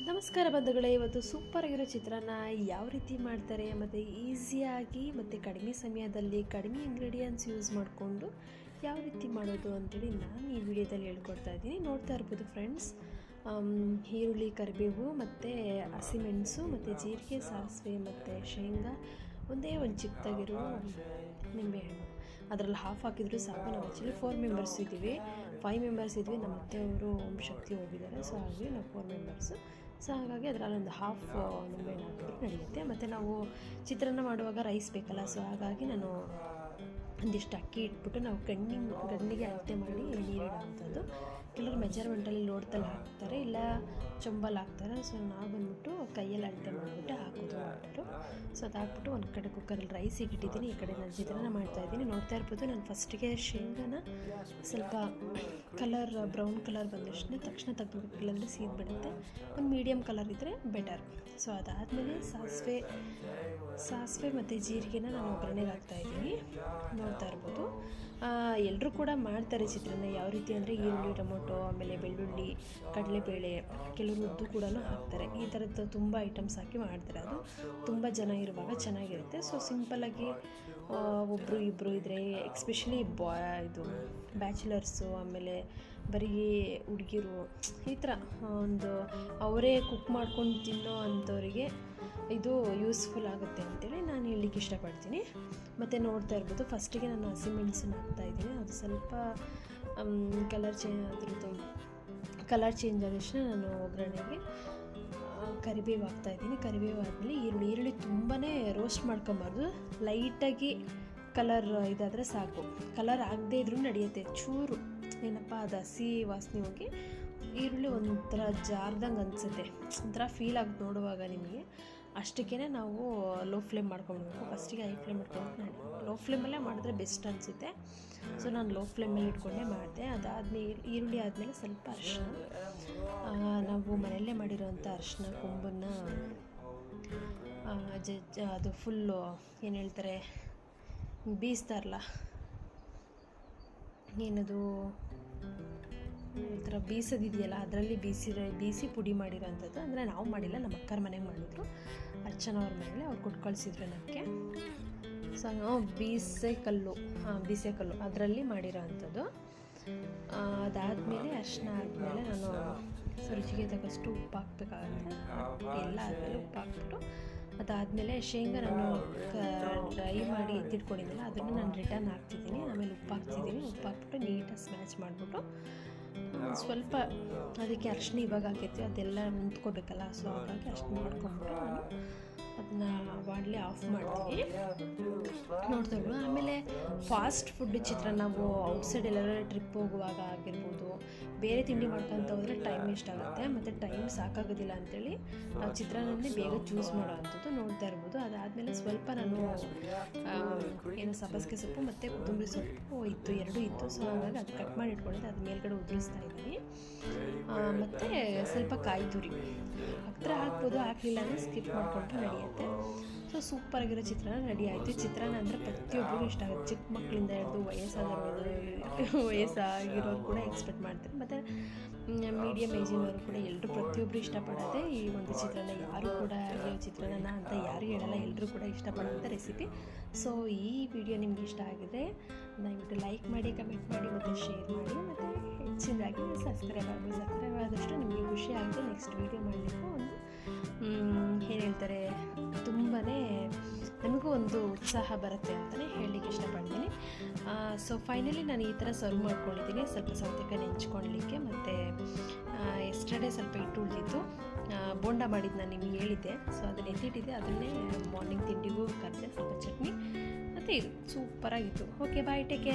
ನಮಸ್ಕಾರ ಬಂಧುಗಳೇ, ಇವತ್ತು ಸೂಪರ್ ಆಗಿರೋ ಚಿತ್ರಾನ್ನ ಯಾವ ರೀತಿ ಮಾಡ್ತಾರೆ ಮತ್ತು ಈಸಿಯಾಗಿ ಮತ್ತು ಕಡಿಮೆ ಸಮಯದಲ್ಲಿ ಕಡಿಮೆ ಇಂಗ್ರೀಡಿಯೆಂಟ್ಸ್ ಯೂಸ್ ಮಾಡಿಕೊಂಡು ಯಾವ ರೀತಿ ಮಾಡೋದು ಅಂತೇಳಿ ನಾನು ಈ ವಿಡಿಯೋದಲ್ಲಿ ಹೇಳ್ಕೊಡ್ತಾ ಇದ್ದೀನಿ. ನೋಡ್ತಾ ಇರ್ಬೋದು ಫ್ರೆಂಡ್ಸ್, ಈರುಳ್ಳಿ, ಕರಿಬೇವು ಮತ್ತು ಹಸಿಮೆಣಸು ಮತ್ತು ಜೀರಿಗೆ, ಸಾಸಿವೆ ಮತ್ತು ಶೇಂಗಾ, ಒಂದೇ ಒಂದು ಚಿಕ್ಕದಾಗಿರೋ ನಿಂಬೆಹಣ್ಣು, ಅದರಲ್ಲಿ ಹಾಫ್ ಹಾಕಿದ್ರು ಸಾಕು. ನಾವು ಆ್ಯಕ್ಚುಲಿ 4 ಮೆಂಬರ್ಸ್ ಇದ್ದೀವಿ, 5 ಮೆಂಬರ್ಸ್ ಇದ್ವಿ. ನಮ್ಮ ಅತ್ತೆಯವರು ಓಂ ಶಕ್ತಿ ಹೋಗಿದ್ದಾರೆ, ಸೊ ಹಾಗಾಗಿ ನಾವು 4 ಮೆಂಬರ್ಸು. ಸೊ ಹಾಗಾಗಿ ಅದರಲ್ಲಿ ಒಂದು ಹಾಫ್ ನಿಂಬೆಹಣ್ಣು ಹಾಕಿದ್ರು ನಡೆಯುತ್ತೆ. ಮತ್ತು ನಾವು ಚಿತ್ರಾನ್ನ ಮಾಡುವಾಗ ರೈಸ್ ಬೇಕಲ್ಲ, ಸೊ ಹಾಗಾಗಿ ನಾನು ಒಂದಿಷ್ಟು ಅಕ್ಕಿ ಇಟ್ಬಿಟ್ಟು ನಾವು ಗಣ್ಣಿಗೆ ಅಳತೆ ಮಾಡಿ ನೀರಿಡೋವಂಥದ್ದು. ಕೆಲವರು ಮೆಜರ್ಮೆಂಟಲ್ಲಿ ಲೋಡ್ದಲ್ಲಿ ಹಾಕ್ತಾರೆ, ಇಲ್ಲ ಚೊಂಬಲ್ಲಿ ಹಾಕ್ತಾರೆ. ಸೊ ನಾವು ಬಂದ್ಬಿಟ್ಟು ಕೈಯಲ್ಲಿ ಅಳತೆ ಮಾಡಿಬಿಟ್ಟು ಹಾಕೋದು ವಾಟರು. ಸೊ ಅದು ಹಾಕ್ಬಿಟ್ಟು ಒಂದು ಕಡೆ ಕುಕ್ಕರಲ್ಲಿ ರೈಸಿಗೆ ಇಟ್ಟಿದ್ದೀನಿ, ಈ ಕಡೆ ನಾನು ಚಿತ್ರಾನ್ನ ಮಾಡ್ತಾಯಿದ್ದೀನಿ. ನೋಡ್ತಾ ಇರ್ಬೋದು, ನಾನು ಫಸ್ಟಿಗೆ ಶೇಂಗಾನ ಸ್ವಲ್ಪ ಕಲರ್ ಬ್ರೌನ್ ಕಲರ್ ಬಂದಷ್ಟೇ ತಕ್ಷಣ ತೆಗೆದ್ಬಿಟ್ಟು, ಇಲ್ಲಾಂದರೆ ಸೀದ್ಬಿಡುತ್ತೆ. ಒಂದು ಮೀಡಿಯಮ್ ಕಲರ್ ಇದ್ದರೆ ಬೆಟರ್. ಸೊ ಅದಾದಮೇಲೆ ಸಾಸಿವೆ ಮತ್ತು ಜೀರಿಗೆನ ನಾನು ಒಗ್ಗರಣೆಗೆ ಹಾಕ್ತಾಯಿದ್ದೀನಿ. ನೋಡ್ತಾ ಇರ್ಬೋದು, ಎಲ್ಲರೂ ಕೂಡ ಮಾಡ್ತಾರೆ ಚಿತ್ರಾನ್ನ. ಯಾವ ರೀತಿ ಅಂದರೆ ಈರುಳ್ಳಿ, ಟೊಮೊಟೊ, ಆಮೇಲೆ ಬೆಳ್ಳುಳ್ಳಿ, ಕಡಲೆಬೇಳೆ, ಕೆಲವರು ಉದ್ದು ಕೂಡ ಹಾಕ್ತಾರೆ. ಈ ಥರದ್ದು ತುಂಬ ಐಟಮ್ಸ್ ಹಾಕಿ ಮಾಡ್ತಾರೆ. ಅದು ತುಂಬ ಜನ ಇರುವಾಗ ಚೆನ್ನಾಗಿರುತ್ತೆ. ಸೊ ಸಿಂಪಲ್ಲಾಗಿ ಒಬ್ಬರು ಇಬ್ಬರು ಇದ್ದರೆ, ಎಕ್ಸ್ಪೆಷಲಿ ಇದು ಬ್ಯಾಚುಲರ್ಸು, ಆಮೇಲೆ ಬರೀ ಹುಡುಗಿರು, ಈ ಥರ ಒಂದು ಅವರೇ ಕುಕ್ ಮಾಡ್ಕೊಂಡು ತಿನ್ನೋ ಅಂಥವರಿಗೆ ಇದು ಯೂಸ್ಫುಲ್ ಆಗುತ್ತೆ ಅಂತೇಳಿ ನಾನು ಹೇಳಲಿಕ್ಕೆ ಇಷ್ಟಪಡ್ತೀನಿ. ಮತ್ತು ನೋಡ್ತಾ ಇರ್ಬೋದು, ಫಸ್ಟಿಗೆ ನಾನು ಹಸಿಮೆಣಸನ್ನು ಹಾಕ್ತಾಯಿದ್ದೀನಿ. ಅದು ಸ್ವಲ್ಪ ಕಲರ್ ಚೇಂಜ್ ಆದಷ್ಟು ನಾನು ಒಗ್ಗರಣೆಗೆ ಕರಿಬೇವು ಹಾಕ್ತಾಯಿದ್ದೀನಿ. ಕರಿಬೇವು ಆದಮೇಲೆ ಈರುಳ್ಳಿ ತುಂಬಾ ರೋಸ್ಟ್ ಮಾಡ್ಕೊಬಾರ್ದು, ಲೈಟಾಗಿ ಕಲರ್ ಇದಾದರೆ ಸಾಕು. ಕಲರ್ ಆಗದೇ ಇದ್ರೂ ನಡೆಯುತ್ತೆ, ಚೂರು ಏನಪ್ಪ ಅದು ಹಸಿ ವಾಸನೆ ಹೋಗಿ ಈರುಳ್ಳಿ ಒಂಥರ ಜಾರ್ದಂಗೆ ಅನಿಸುತ್ತೆ, ಒಂಥರ ಫೀಲ್ ಆಗುತ್ತೆ ನೋಡುವಾಗ ನಿಮಗೆ. ಅಷ್ಟಕ್ಕೇ ನಾವು ಲೋ ಫ್ಲೇಮ್ ಮಾಡ್ಕೊಳ್ಬೇಕು. ಫಸ್ಟಿಗೆ ಹೈ ಫ್ಲೇಮ್ ಮಾಡ್ಕೊಂಡು ಲೋ ಫ್ಲೇಮಲ್ಲೇ ಮಾಡಿದ್ರೆ ಬೆಸ್ಟ್ ಅನಿಸುತ್ತೆ. ಸೊ ನಾನು ಲೋ ಫ್ಲೇಮಲ್ಲಿ ಇಟ್ಕೊಂಡೇ ಮಾಡಿದೆ. ಅದಾದಮೇಲೆ ಈರುಳ್ಳಿ ಆದಮೇಲೆ ಸ್ವಲ್ಪ ಅರಿಶಿನ, ನಾವು ಮನೆಯಲ್ಲೇ ಮಾಡಿರೋವಂಥ ಅರಿಶಿನ ಕೊಂಬನ್ನು ಅದು ಫುಲ್ಲು ಏನು ಹೇಳ್ತಾರೆ, ಬೀಸ್ತಾರಲ್ಲ, ಏನದು ಈ ಥರ ಬೀಸೋದಿದೆಯಲ್ಲ, ಅದರಲ್ಲಿ ಬೀಸಿ ಪುಡಿ ಮಾಡಿರೋವಂಥದ್ದು. ಅಂದರೆ ನಾವು ಮಾಡಿಲ್ಲ, ನಮ್ಮ ಅಕ್ಕರ ಮನೆಗೆ ಮಾಡಿದ್ರು, ಅರ್ಚನಾ ಅವ್ರ ಮನೇಲಿ ಅವ್ರು ಕೊಟ್ಟು ಕಳಿಸಿದ್ರು ನಮಗೆ. ಸೊ ನಾವು ಬೀಸೆಕಲ್ಲು ಅದರಲ್ಲಿ ಮಾಡಿರೋ ಅಂಥದ್ದು. ಅದಾದಮೇಲೆ ಅರಿಶಿನ ಆದಮೇಲೆ ನಾನು ರುಚಿಗೆ ತಕ್ಕಷ್ಟು ಉಪ್ಪು ಹಾಕ್ಬೇಕಾಗುತ್ತೆ. ಎಲ್ಲ ಆದಮೇಲೆ ಉಪ್ಪು ಹಾಕ್ಬಿಟ್ಟು, ಅದಾದಮೇಲೆ ಶೇಂಗಾ ನಾನು ಡ್ರೈ ಮಾಡಿ ಎತ್ತಿಟ್ಕೊಂಡಿದ್ದೆನಲ್ಲ, ಅದನ್ನು ನಾನು ರಿಟರ್ನ್ ಹಾಕ್ತಿದ್ದೀನಿ. ಆಮೇಲೆ ಉಪ್ಪು ಹಾಕ್ಬಿಟ್ಟು ನೀಟಾಗಿ ಸ್ಮ್ಯಾಚ್ ಮಾಡಿಬಿಟ್ಟು, ಸ್ವಲ್ಪ ಅದಕ್ಕೆ ಅರಿಶಿನ ಇವಾಗ ಹಾಕಿರ್ತೀವಿ, ಅದೆಲ್ಲ ನಿಂತ್ಕೋಬೇಕಲ್ಲ. ಸೊ ಹಾಗಾಗಿ ಅರಿಶಿನ ಮಾಡ್ಕೊಂಬಿಟ್ಟು ನಾನು ಅದನ್ನು ಬಾಣಲಿ ಆಫ್ ಮಾಡ್ತೀನಿ. ನೋಡ್ತಾ ಇರ್ಬೋದು. ಆಮೇಲೆ ಫಾಸ್ಟ್ ಫುಡ್ ಚಿತ್ರಾನ್ನ ನಾವು ಔಟ್ಸೈಡ್ ಎಲ್ಲರೂ ಟ್ರಿಪ್ ಹೋಗುವಾಗ ಆಗಿರ್ಬೋದು, ಬೇರೆ ತಿಂಡಿ ಮಾಡ್ಕೊತ ಹೋದರೆ ಟೈಮ್ ವೇಸ್ಟ್ ಆಗುತ್ತೆ, ಮತ್ತು ಟೈಮ್ ಸಾಕಾಗೋದಿಲ್ಲ ಅಂಥೇಳಿ ನಾವು ಚಿತ್ರಾನ್ನನೇ ಬೇಗ ಚೂಸ್ ಮಾಡೋ ಅಂಥದ್ದು. ನೋಡ್ತಾ ಇರ್ಬೋದು. ಅದಾದಮೇಲೆ ಸ್ವಲ್ಪ ನಾನು ಏನು ಸಬ್ಬಸಿಗೆ ಸೊಪ್ಪು ಮತ್ತು ಕೊತ್ತಂಬರಿ ಸೊಪ್ಪು ಎರಡೂ ಇತ್ತು. ಸೊ ಹಾಗಾಗಿ ಅದು ಕಟ್ ಮಾಡಿ ಇಟ್ಕೊಂಡಿದ್ದೆ, ಅದು ಮೇಲ್ಗಡೆ ಉದುರಿಸ್ತಾ ಇದ್ದೀನಿ. ಮತ್ತು ಸ್ವಲ್ಪ ಕಾಯಿ ತುರಿ ಹತ್ತಿರ ಹಾಕ್ಬೋದು, ಹಾಕಲಿಲ್ಲ ಅಂದರೆ ಸ್ಕಿಪ್ ಮಾಡಿಕೊಂಡ್ರೆ ನಡೆಯುತ್ತೆ. ಸೊ ಸೂಪರಾಗಿರೋ ಚಿತ್ರಾನ್ನ ರೆಡಿ ಆಯಿತು. ಚಿತ್ರಾನ್ನ ಅಂದರೆ ಪ್ರತಿಯೊಬ್ಬರಿಗೂ ಇಷ್ಟ ಆಗುತ್ತೆ, ಚಿಕ್ಕ ಮಕ್ಕಳಿಂದ ಹಿಡಿದು ವಯಸ್ಸಾಗಿರೋರು ಕೂಡ ಎಕ್ಸ್ಪೆಕ್ಟ್ ಮಾಡ್ತಾರೆ. ಮತ್ತು ಮೀಡಿಯಮ್ ಏಜಿನವರು ಕೂಡ ಎಲ್ಲರೂ ಪ್ರತಿಯೊಬ್ಬರು ಇಷ್ಟಪಡೋದೇ ಈ ಒಂದು ಚಿತ್ರಾನ್ನ. ಯಾರು ಕೂಡ ಅಯ್ಯೋ ಚಿತ್ರಾನ್ನ ಅಂತ ಯಾರು ಹೇಳಲ್ಲ, ಎಲ್ಲರೂ ಕೂಡ ಇಷ್ಟಪಡೋಂಥ ರೆಸಿಪಿ. ಸೊ ಈ ವಿಡಿಯೋ ನಿಮ್ಗೆ ಇಷ್ಟ ಆಗಿದ್ರೆ ದಯವಿಟ್ಟು ಲೈಕ್ ಮಾಡಿ, ಕಮೆಂಟ್ ಮಾಡಿ ಮತ್ತು ಶೇರ್ ಮಾಡಿ, ಮತ್ತು ಹೆಚ್ಚಿನದಾಗಿ ಸಬ್ಸ್ಕ್ರೈಬ್ ಆದಷ್ಟು ನಿಮಗೆ ಖುಷಿ ಆಗುತ್ತೆ. ನೆಕ್ಸ್ಟ್ ವೀಡಿಯೋ ಮಾಡಲಿಕ್ಕೂ ಒಂದು ಏನು ಹೇಳ್ತಾರೆ, ತುಂಬಾ ನಮಗೂ ಒಂದು ಉತ್ಸಾಹ ಬರುತ್ತೆ ಅಂತಲೇ ಹೇಳಲಿಕ್ಕೆ ಇಷ್ಟಪಡ್ತೀನಿ. ಸೊ ಫೈನಲಿ ನಾನು ಈ ಥರ ಸರ್ವ್ ಮಾಡ್ಕೊಂಡಿದ್ದೀನಿ, ಸ್ವಲ್ಪ ಸೌತೆಕಾಯಿ ನೆಂಚ್ಕೊಳ್ಳಲಿಕ್ಕೆ. ಮತ್ತು ಎಸ್ಟರ್ಡೇ ಸ್ವಲ್ಪ ಹಿಟ್ಟು ಉಳಿದಿತ್ತು, ಬೋಂಡ ಮಾಡಿದ್ದು ನಾನು ನಿಮಗೆ ಹೇಳಿದ್ದೆ. ಸೊ ಅದನ್ನು ಎತ್ತಿಟ್ಟಿದ್ದೆ, ಅದನ್ನೇ ಮಾರ್ನಿಂಗ್ ತಿಂಡಿಗೂ ಕರೆದೆ, ಸ್ವಲ್ಪ ಚಟ್ನಿ ಮತ್ತು ಇದು ಸೂಪರಾಗಿತ್ತು. ಓಕೆ, ಬಾಯ್, ಟೇಕ್ ಕೇರ್.